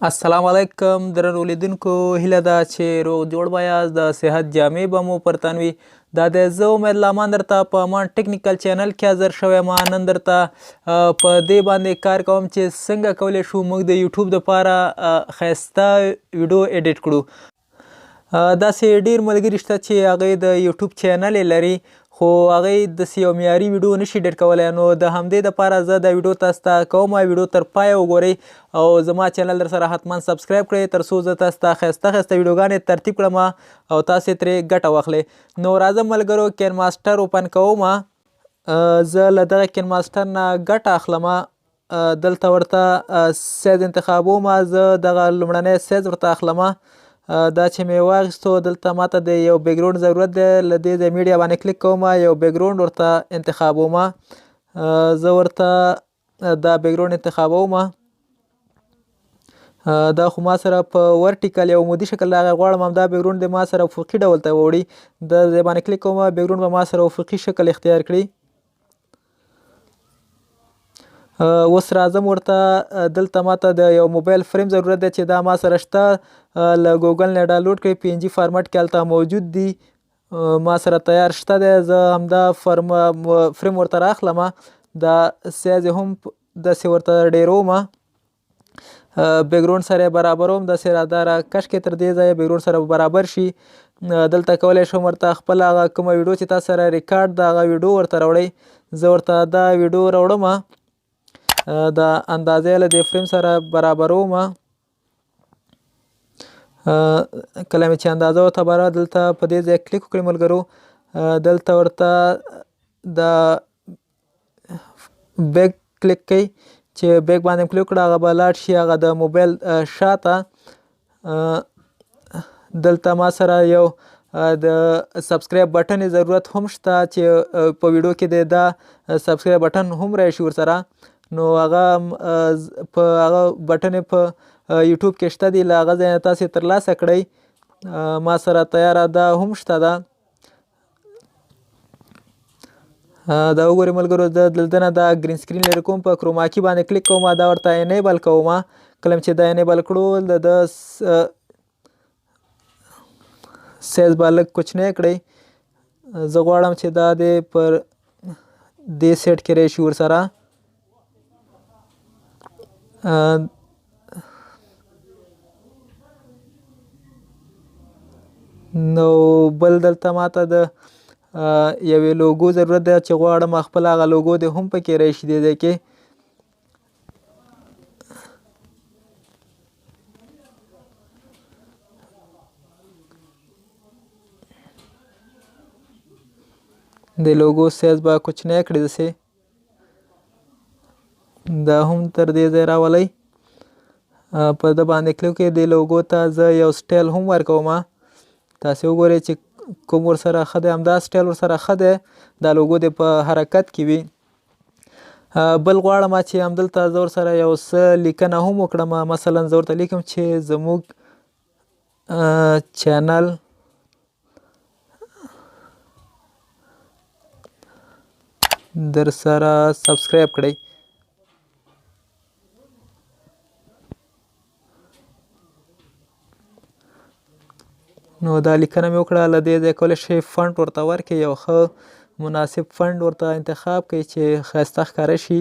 السلام علیکم درنو لیدونکو هیله ده چې روغ جوړ به یاست د صحت جامې به مو پر تن وي دا د زه امید لامان درته په امان ټکنیکل چینل کې حاضر شوی ما نن درته په دې باندې کار کوم چې څنګه کولی شو موږ د یوټیوب دپاره ښایسته ویډیو ایډیټ کړو داسې ډېر ملګري شته چې هغوی د یوټیوب چینل یې لري خو هغوی داسې یو معیاري ویډیو نشي ایډیټ کولی نو د همدې دپاره زه دا ویډیو تاسو ته کوم ویډیو تر پایه وګورئ او زما چینل در سره حتما سبسکرایب کړئ تر څو زه تاسو ته ښایسته ښایسته ویډیوګانې ترتیب کړم او تاسې ترې ګټه واخلئ نو راځه ملګرو کین ماسټر اوپن کوم زه له دغه کین ماسټر نه ګټه اخلم دلته ورته سایز انتخابوم زه دغه لومړنی سایز ورته اخلم دا چې مې واخیستو دلته ماته د یو بیکګراوند ضرورت دی له دې ځای میډیا باندې کلیک کوم یو بیکګراوند ورته انتخابوم زه ورته دا بیکګراوند انتخابوم دا خو ما سره په ورټیکل یو عمودي شکل راغی غواړم همدا بیکګراوند دې ما سره افقي ډول ته ووړي د دې باندې کلیک کوم بیکګراوند به ما سره افقي شکل اختیار کړي اوس راځم ورته دلته ماته د یو موبایل فریم ضرورت دی چې دا ما سره شته له ګوګل نه ډاونلوډ کړئ پي ان جي فارمټ کې هلته موجود دي ما سره تیار شته دی زه همدا فریم ورته رااخلم دا سایز یې هم داسې ورته ډیروم بیکګراوند سره یې برابروم داسې دا راکش کړئ تر دې ځایه بیکګراوند سره برابر شي دلته کولی شم ورته خپل هغه کومه ویډیو چې تا سره ریکارډ د هغه ویډیو ورته راوړئ زه ورته دا ویډیو راوړم د اندازې له دې فریم سره برابروم کله مې چې اندازه ورته برابره دلته په دې ځای کلیک وکړئ ملګرو دلته ورته د بیک کلیک کوئ چې بیک باندې کلیک کړه هغه به لاړ شي هغه د موبایل شاته دلته ما سره یو د سبسکرایب بټن ضرورت هم شته چې په ویډیو کې د دا سبسکرایب بټن هم راشي ورسره نو هغه په هغه بټن په یوټیوب کې شته دی له هغه ځای نه تاسې ترلاسه کړئ ما سره تیاره دا هم شته ده دا وګورئ ملګرو زه دلته نه دا ګرین سکرین لرې کوم په کروماکي باندې کلیک کوم دا ورته انیبل کوم کله چې دا انیبل کړو د سایز به لږ کوچنی کړئ زه غواړم چې دا دې پر دې سیټ کې راشي ورسره نو بل دلته ماته د یوې لوګو ضرورت دی چې غواړم خپل هغه لوګو دې هم پکې راشي دې ځای کې د لوګو سایز به کوچنی کړي داسې دا هم تر دې ځای راولئ په ده باندې کلیک وکړئ دې لوګو ته زه یو سټایل هم ورکوم تاسې وګورئ چې کوم ورسره ښه دی همدا سټایل ورسره ښه دی دا لوګو دې په حرکت کې وي بل غواړم چې همدلته زه ورسره یو څه لیکنه هم وکړم مثلا زه ورته لیکم چې زموږ چینل در سره سبسکرایب کړئ نو دا لیکنه مې وکړه له دې ځای کولی شئ فنډ ورته ورکړئ یو ښه مناسب فنډ ورته انتخاب کړئ چې ښایسته ښکاره شي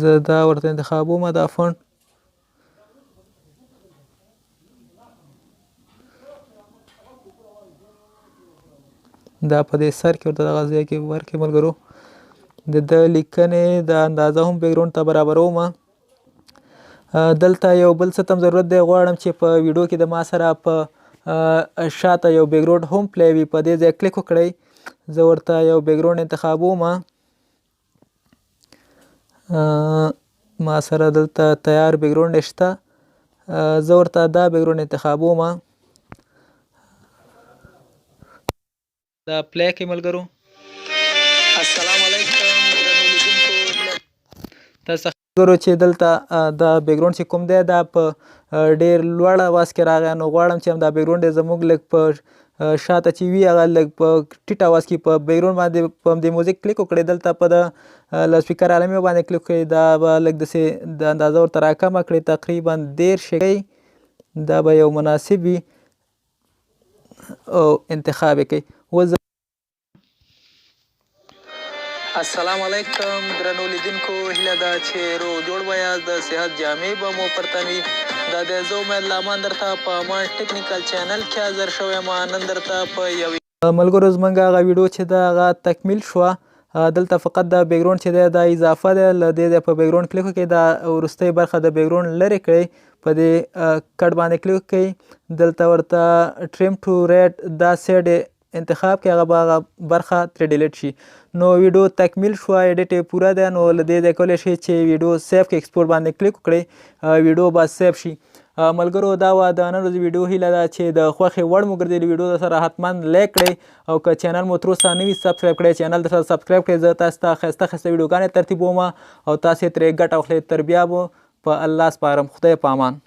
زه دا ورته انتخابوم دا فنډ دا په دې سر کې ورته دغه ځای کې ورکړئ ملګرو د ده لیکنې د اندازه هم بیکګراوند ته برابروم دلته یو بل څه ته هم ضرورت دی غواړم چې په ویډیو کې د ما سره په شاته یو بیکګراوند هم پلی وي په دې ځای کلیک وکړئ زه ورته یو بیکګراوند انتخابوم ما سره دلته تیار بیکګراوند شته زه ورته دا بیکګراوند انتخابوم دا پلی کړئ ملګرو السلام علیکم تاسو ګورو چې دلته دا بیکګراوند چې کوم دی دا په ډېر لوړ اواز کې راغی نو غواړم چې همدا بیکګراوند یې زموږ لږ په شاته چې وي هغه لږ په ټیټ اواز کې په بیکګراوند باندې په همدې موزیک کلیک وکړئ. دلته په د لاسپیکر عالمي باندې کلیک کړئ. دا به لږ داسې د اندازه ورته راکمه کړئ، تقریبا 13 شګۍ. دا به یو مناسب وي او انتخاب یې کړئ. السلام علیکم درنو لیدونکو، هیله ده چې روغ جوړ به یاست. د صحت جامې به مو پر تن وي. دا دی زه امید لامان درته په امان ټیکنیکل چینل کې حاضر شوی یم. نن درته په یوې ملګرو زموږ هغه ویډیو چې ده هغه تکمیل شوه. دلته فقط د بیکګراوند چې دی دا اضافه دی. له دې ځای په بیکګراوند کلیک وکړئ. دا وروستۍ برخه د بیکګراوند لرې کړئ. په دې کټ باندې کلیک وکړئ. دلته ورته ټریم ټو رایټ دا سایډ انتخاب کړئ، هغه به هغه برخه ترې ډیلیټ شي. نو ویډیو تکمیل شوه، ایډیټ یې پوره دی. نو له دې ځای کولی شئ چې ویډیو سیف کړئ، ایکسپورټ باندې کلیک وکړئ، ویډیو به سیف شي. ملګرو دا وه د نن ورځې ویډیو. هیله ده چې د خوښې وړ مو ګرځېدلې ویډیو سره حتما لایک کړئ، او که چینل مو تر اوسه نه وي سبسکرایب کړئ، چینل درسره سبسکرایب کړئ. زه تاسو ته ښایسته ښایسته ویډیوګانې ترتیبوم او تاسې ترې ګټه واخلئ. تر بیا به په الله سپارم. خدای په امان.